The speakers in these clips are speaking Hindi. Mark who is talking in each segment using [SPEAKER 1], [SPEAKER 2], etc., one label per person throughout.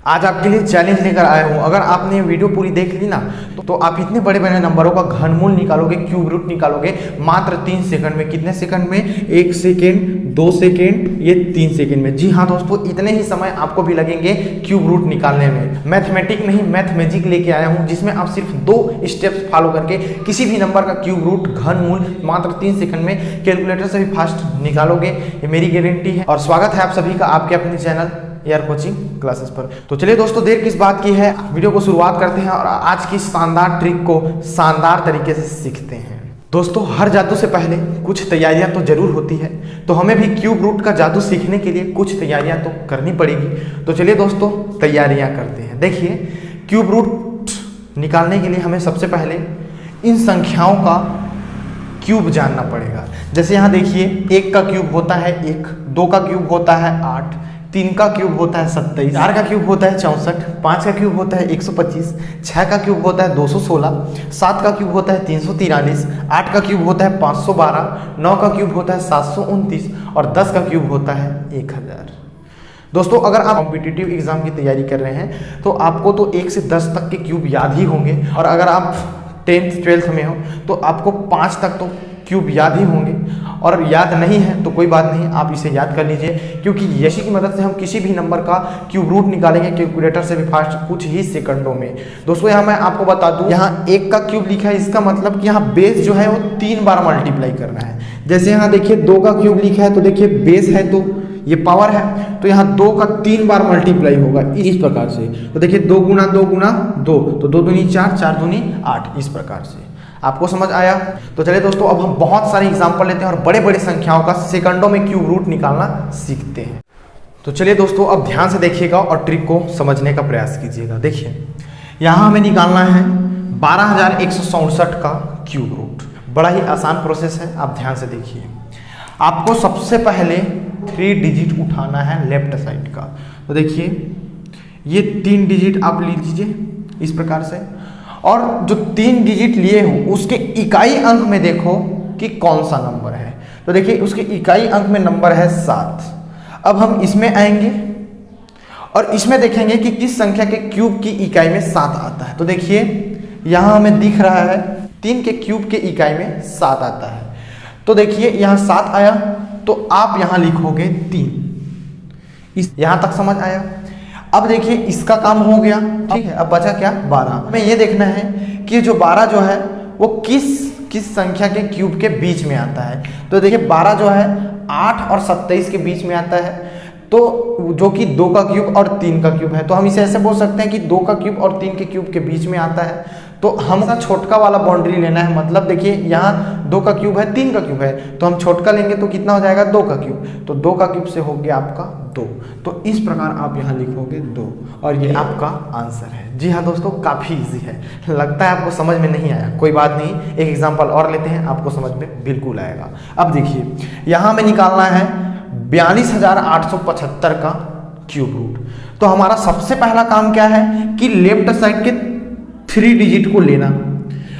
[SPEAKER 1] आज आपके लिए चैलेंज लेकर आया हूँ। अगर आपने वीडियो पूरी देख ली ना तो आप इतने बड़े बड़े नंबरों का घनमूल निकालोगे, क्यूब रूट निकालोगे मात्र 3 सेकंड में। कितने सेकंड में? 1 सेकंड, 2 सेकंड, ये 3 सेकंड में। जी हाँ दोस्तों, इतने ही समय आपको भी लगेंगे क्यूब रूट निकालने में। मैथमेटिक नहीं, मैथ मैजिक लेके आया हूँ, जिसमें आप सिर्फ 2 स्टेप्स फॉलो करके किसी भी नंबर का क्यूब रूट घनमूल मात्र 3 सेकंड में कैलकुलेटर से भी फास्ट निकालोगे, ये मेरी गारंटी है। और स्वागत है आप सभी का आपके अपने चैनल एआर कोचिंग क्लासेस पर। तो चलिए दोस्तों, देर किस बात की है, वीडियो को शुरुआत करते हैं और आज की शानदार ट्रिक को शानदार तरीके से सीखते हैं। दोस्तों, हर जादू से पहले कुछ तैयारियां तो जरूर होती है, तो हमें भी क्यूब रूट का जादू सीखने के लिए कुछ तैयारियां तो करनी पड़ेगी। तो चलिए दोस्तों, तैयारियां करते हैं। देखिए, क्यूब रूट निकालने के लिए हमें सबसे पहले इन संख्याओं का क्यूब जानना पड़ेगा। जैसे यहाँ देखिए, 1 का क्यूब होता है 1, 2 का क्यूब होता है 8, 3 का क्यूब होता है 27, 4 का क्यूब होता है 64, 5 का क्यूब होता है 125, 6 का क्यूब होता है 216, 7 का क्यूब होता है 343, 8 का क्यूब होता है 512, 9 का क्यूब होता है 729 और 10 का क्यूब होता है 1000। दोस्तों, अगर आप कॉम्पिटिटिव एग्जाम की तैयारी कर रहे हैं तो आपको तो 1 से 10 तक के क्यूब याद ही होंगे, और अगर आप 10th 12th में हो तो आपको 5 तक तो क्यूब याद ही होंगे। और याद नहीं है तो कोई बात नहीं, आप इसे याद कर लीजिए, क्योंकि यशी की मदद से हम किसी भी नंबर का क्यूब रूट निकालेंगे कैलकुलेटर से भी फास्ट, कुछ ही सेकंडों में। दोस्तों, यहाँ मैं आपको बता दूं, यहाँ 1 का क्यूब लिखा है, इसका मतलब कि यहाँ बेस जो है वो 3 बार मल्टीप्लाई करना है। जैसे यहाँ देखिए 2 का क्यूब लिखा है, तो देखिए बेस है तो ये पावर है, तो यहाँ 2 का 3 बार मल्टीप्लाई होगा इस प्रकार से। तो देखिए 2 गुना 2 गुना 2, तो 2 दूनी 4, 4 दूनी 8, इस प्रकार से। आपको समझ आया? तो चलिए दोस्तों, अब हम बहुत सारे एग्जाम्पल लेते हैं और बड़े बड़े संख्याओं का सेकंडों में क्यूब रूट निकालना सीखते हैं। तो चलिए दोस्तों, अब ध्यान से देखिएगा और ट्रिक को समझने का प्रयास कीजिएगा। देखिए, यहाँ हमें निकालना है 12167 का क्यूब रूट। बड़ा ही आसान प्रोसेस है, आप ध्यान से देखिए। आपको सबसे पहले 3 डिजिट उठाना है लेफ्ट साइड का। तो देखिए, ये 3 डिजिट आप ले लीजिए इस प्रकार से, और जो 3 डिजिट लिए हो उसके इकाई अंक में देखो कि कौन सा नंबर है। तो देखिए, उसके इकाई अंक में नंबर है 7। अब हम इसमें आएंगे और इसमें देखेंगे कि किस संख्या के क्यूब की इकाई में 7 आता है। तो देखिए, यहाँ हमें दिख रहा है 3 के क्यूब के इकाई में 7 आता है। तो देखिए, यहाँ 7 आया तो आप यहाँ लिखोगे 3। इस यहाँ तक समझ आया? अब देखिए, इसका काम हो गया, ठीक है। अब बचा क्या? 12। हमें ये देखना है कि जो 12 जो है वो किस संख्या के क्यूब के बीच में आता है। तो देखिए, 12 जो है 8 और 27 के बीच में आता है, तो जो कि 2 का क्यूब और 3 का क्यूब है। तो हम इसे ऐसे बोल सकते हैं कि 2 का क्यूब और 3 के क्यूब के बीच में आता है। तो हम छोटका वाला बाउंड्री लेना है। मतलब देखिए, यहाँ 2 का क्यूब है, 3 का क्यूब है, तो हम छोटका लेंगे तो कितना हो जाएगा? 2 का क्यूब। तो 2 का क्यूब से हो गया आपका 2। तो इस प्रकार आप यहाँ लिखोगे 2 और ये आपका आंसर है। जी हाँ दोस्तों, काफ़ी इजी है। लगता है आपको समझ में नहीं आया, कोई बात नहीं, एक एग्जाम्पल और लेते हैं, आपको समझ में बिल्कुल आएगा। अब देखिए, यहाँ हमें निकालना है 42875 का क्यूब रूट। तो हमारा सबसे पहला काम क्या है कि लेफ्ट साइड के 3 डिजिट को लेना।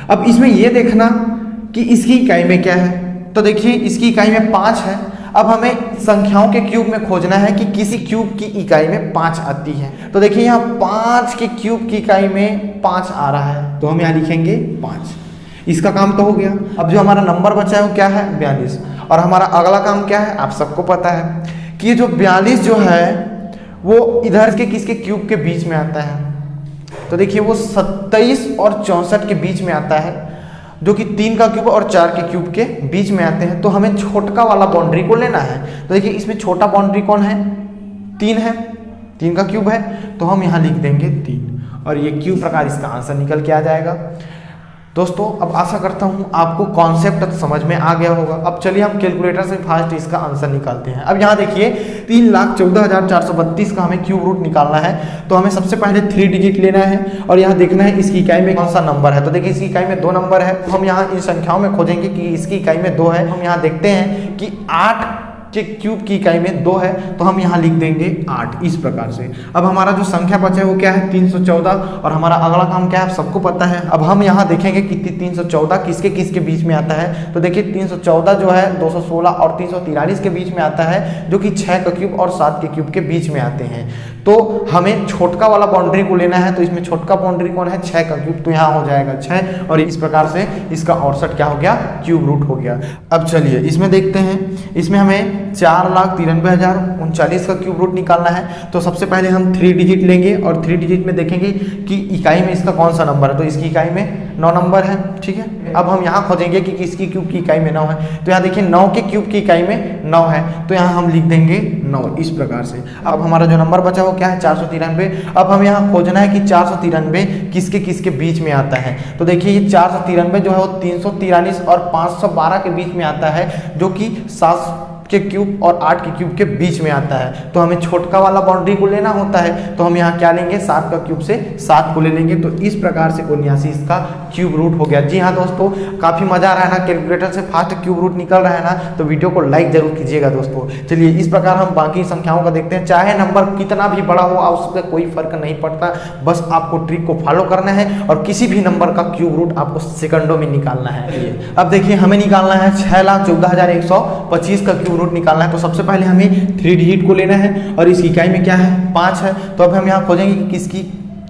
[SPEAKER 1] अब इसमें यह देखना कि इसकी इकाई में क्या है। तो देखिए, इसकी इकाई में 5 है। अब हमें संख्याओं के क्यूब में खोजना है कि किसी क्यूब की इकाई में 5 आती है। तो देखिए, यहाँ 5 के क्यूब की इकाई में 5 आ रहा है, तो हम यहाँ लिखेंगे 5। इसका काम तो हो गया। अब जो हमारा नंबर बचा है वो क्या है? 42। और हमारा अगला काम क्या है? आप सबको पता है कि जो 42 जो है वो इधर के किसके क्यूब के बीच में आता है। तो देखिए, वो 27 और 64 के बीच में आता है, जो कि 3 का क्यूब और 4 के क्यूब के बीच में आते हैं। तो हमें छोटका वाला बाउंड्री को लेना है। तो देखिए, इसमें छोटा बाउंड्री कौन है? 3 है, 3 का क्यूब है, तो हम यहाँ लिख देंगे 3 और ये क्यूब प्रकार इसका आंसर निकल के आ जाएगा। दोस्तों, अब आशा करता हूँ आपको कॉन्सेप्ट समझ में आ गया होगा। अब चलिए हम कैलकुलेटर से फास्ट इसका आंसर निकालते हैं। अब यहाँ देखिए, 3,14,432 का हमें क्यूब रूट निकालना है। तो हमें सबसे पहले 3 डिजिट लेना है और यहाँ देखना है इसकी इकाई में कौन सा नंबर है। तो देखिए, इसकी इकाई में 2 नंबर है। तो हम यहाँ इन संख्याओं में खोजेंगे कि इसकी इकाई में 2 है। हम यहाँ देखते हैं कि 8 के क्यूब की इकाई में 2 है, तो हम यहाँ लिख देंगे 8 इस प्रकार से। अब हमारा जो संख्या बचा है वो क्या है? 314। और हमारा अगला काम क्या है? आप सबको पता है। अब हम यहाँ देखेंगे कि 314 किसके किसके बीच में आता है। तो देखिए, 314 जो है 216 और 343 के बीच में आता है, जो कि 6 का क्यूब और 7 के क्यूब के बीच में आते हैं। तो हमें छोटका वाला बाउंड्री को लेना है, तो इसमें छोटका बाउंड्री कौन है, 6 का क्यूब, तो यहाँ हो जाएगा 6 और इस प्रकार से इसका 68 क्या हो गया, क्यूब रूट हो गया। अब चलिए इसमें देखते हैं, इसमें हमें 4,93,039 का क्यूब रूट निकालना है। तो सबसे पहले हम 3 डिजिट लेंगे और 3 डिजिट में देखेंगे कि इकाई में इसका कौन सा नंबर है, तो इसकी इकाई में 9 नंबर है, ठीक है। अब हम यहाँ खोजेंगे कि किसकी क्यूब की इकाई में 9 है, तो यहाँ देखिए 9 के क्यूब की इकाई में 9 है, तो यहाँ हम लिख देंगे 9 इस प्रकार से। अब हमारा जो नंबर बचा वो क्या है, 493। अब हम यहाँ खोजना है कि 493 किसके किसके बीच में आता है, तो देखिए ये 493 जो है वो 343 और 512 के बीच में आता है, जो कि 7 के क्यूब और 8 के क्यूब के बीच में आता है। तो हमें छोटका वाला बाउंड्री को लेना होता है, तो हम यहाँ क्या लेंगे, 7 का क्यूब से 7 को ले लेंगे। तो इस प्रकार से 79 इसका क्यूब रूट हो गया। जी हाँ दोस्तों, काफी मजा आ रहा है ना, कैलकुलेटर से फास्ट क्यूब रूट निकल रहा है ना, तो वीडियो को लाइक जरूर कीजिएगा दोस्तों। चलिए इस प्रकार हम बाकी संख्याओं का देखते हैं। चाहे नंबर कितना भी बड़ा हो, उससे कोई फर्क नहीं पड़ता, बस आपको ट्रिक को फॉलो करना है और किसी भी नंबर का क्यूब रूट आपको सेकंडों में निकालना है। अब देखिए हमें निकालना है 6,14,125 का क्यूब रूट निकालना है। तो सबसे पहले हमें 3 डिजिट को लेना है और इस इकाई में क्या है, 5 है। तो अब हम यहाँ खोजेंगे कि किसकी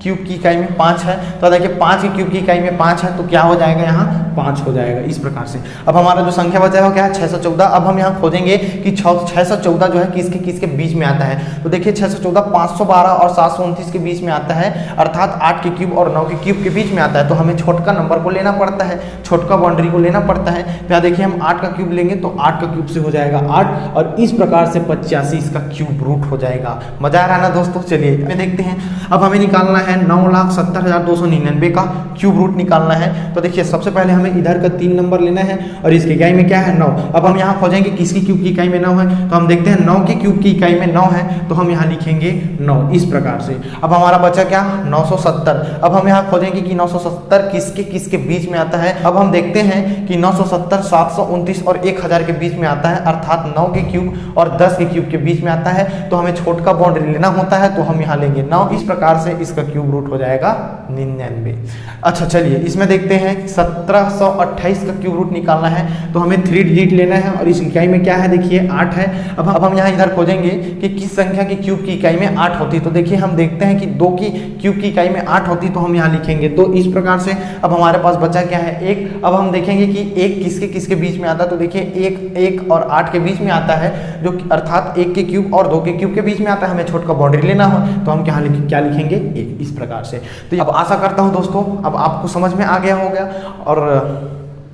[SPEAKER 1] क्यूब की इकाई में 5 है, तो देखिए 5 की क्यूब की इकाई में 5 है, तो क्या हो जाएगा, यहाँ 5 हो जाएगा इस प्रकार से। अब हमारा जो संख्या बचा है वो क्या है, 614। अब हम यहाँ खोजेंगे कि 614 जो है किसके किसके बीच में आता है, तो देखिए 614 512 और 729 के बीच में आता है, अर्थात 8 के क्यूब और 9 के क्यूब के बीच में आता है। तो हमें छोटका नंबर को लेना पड़ता है, छोटका बाउंड्री को लेना पड़ता है। यहाँ देखिए हम 8 का क्यूब लेंगे तो 8 का क्यूब से हो जाएगा 8 और इस प्रकार से 85 इसका क्यूब रूट हो जाएगा। मजा आ रहा है ना दोस्तों। चलिए देखते हैं, अब हमें निकालना है 9,70,299 का क्यूब रूट निकालना है। तो देखिए सबसे पहले हमें इधर का 3 नंबर लेना है और इसकी इकाई में क्या है, 9। अब हम यहाँ खोजेंगे किसकी क्यूब की इकाई में 9 है, तो हम देखते हैं 9 की क्यूब की इकाई में 9 है, तो हम यहाँ लिखेंगे 9 इस प्रकार से। अब हमारा बचा क्या, 970। अब हम यहाँ खोजेंगे कि 970 किसके किसके बीच में आता है। अब हम देखते हैं कि 970 729 और 1000 के बीच में आता है, अर्थात 9 के क्यूब और 10 के क्यूब के बीच में आता है। तो हमें छोटका बाउंड्री लेना होता है, तो हम यहाँ लेंगे 9 इस प्रकार से इसका क्यूब रूट हो जाएगा 99। अच्छा चलिए इसमें देखते हैं 1728 का क्यूब रूट निकालना है। तो हमें 3 डिजिट लेना है और इस इकाई में क्या है, देखिए 8 है। अब हम यहाँ इधर खोजेंगे कि किस संख्या की क्यूब की इकाई में 8 होती है। तो देखिए हम देखते हैं कि 2 की क्यूब की इकाई में 8 होती, तो हम यहाँ लिखेंगे 2 इस प्रकार से। अब हमारे पास बचा क्या है, 1। अब हम देखेंगे कि 1 किसके किसके बीच में आता है, तो देखिए 1 और 8 के बीच में आता है, जो अर्थात 1 के क्यूब और 2 के क्यूब के बीच में आता है। हमें छोटका बाउंड्री लेना हो तो हम क्या लिखेंगे, 1 इस प्रकार से। तो अब आशा करता हूं दोस्तों अब आपको समझ में आ गया होगा और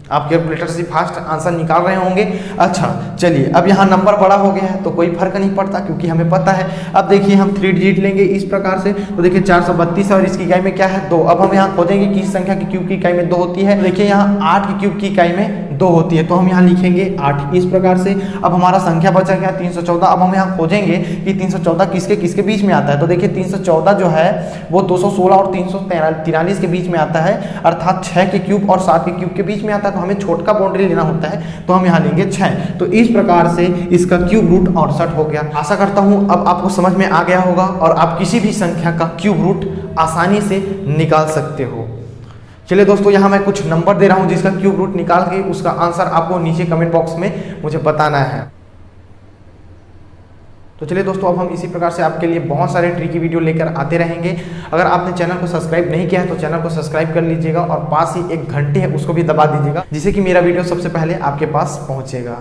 [SPEAKER 1] आप कैलकुलेटर से फास्ट आंसर निकाल रहे होंगे। अच्छा चलिए अब यहाँ नंबर बड़ा हो गया है तो कोई फर्क नहीं पड़ता क्योंकि हमें पता है। अब देखिए हम 3 डिजिट लेंगे इस प्रकार से। तो देखिए 432 और इसकी इकाई में क्या है, 2। अब हम यहाँ खोजेंगे कि इस संख्या की क्यूब की इकाई में 2 होती है। देखिए यहाँ 8 की क्यूब की इकाई में 2 होती है, तो हम यहाँ लिखेंगे 8 इस प्रकार से। अब हमारा संख्या बचा क्या, 314। अब हम यहाँ खोजेंगे कि 314 किसके किसके बीच में आता है। तो देखिए 314 जो है वो 216 और 343 के बीच में आता है, अर्थात 6 के क्यूब और 7 के क्यूब के बीच में आता है। तो हमें छोटका बाउंड्री लेना होता है, तो हम यहाँ लेंगे 6। तो इस प्रकार से इसका क्यूब रूट 68 हो गया। आशा करता हूँ अब आपको समझ में आ गया होगा और आप किसी भी संख्या का क्यूब रूट आसानी से निकाल सकते हो। चलिए दोस्तों यहाँ मैं कुछ नंबर दे रहा हूँ जिसका क्यूब रूट निकाल के उसका आंसर आपको नीचे कमेंट बॉक्स में मुझे बताना है। तो चलिए दोस्तों अब हम इसी प्रकार से आपके लिए बहुत सारे ट्रिकी वीडियो लेकर आते रहेंगे। अगर आपने चैनल को सब्सक्राइब नहीं किया है तो चैनल को सब्सक्राइब कर लीजिएगा और पास ही एक घंटे है उसको भी दबा दीजिएगा, जिससे कि मेरा वीडियो सबसे पहले आपके पास पहुंचेगा।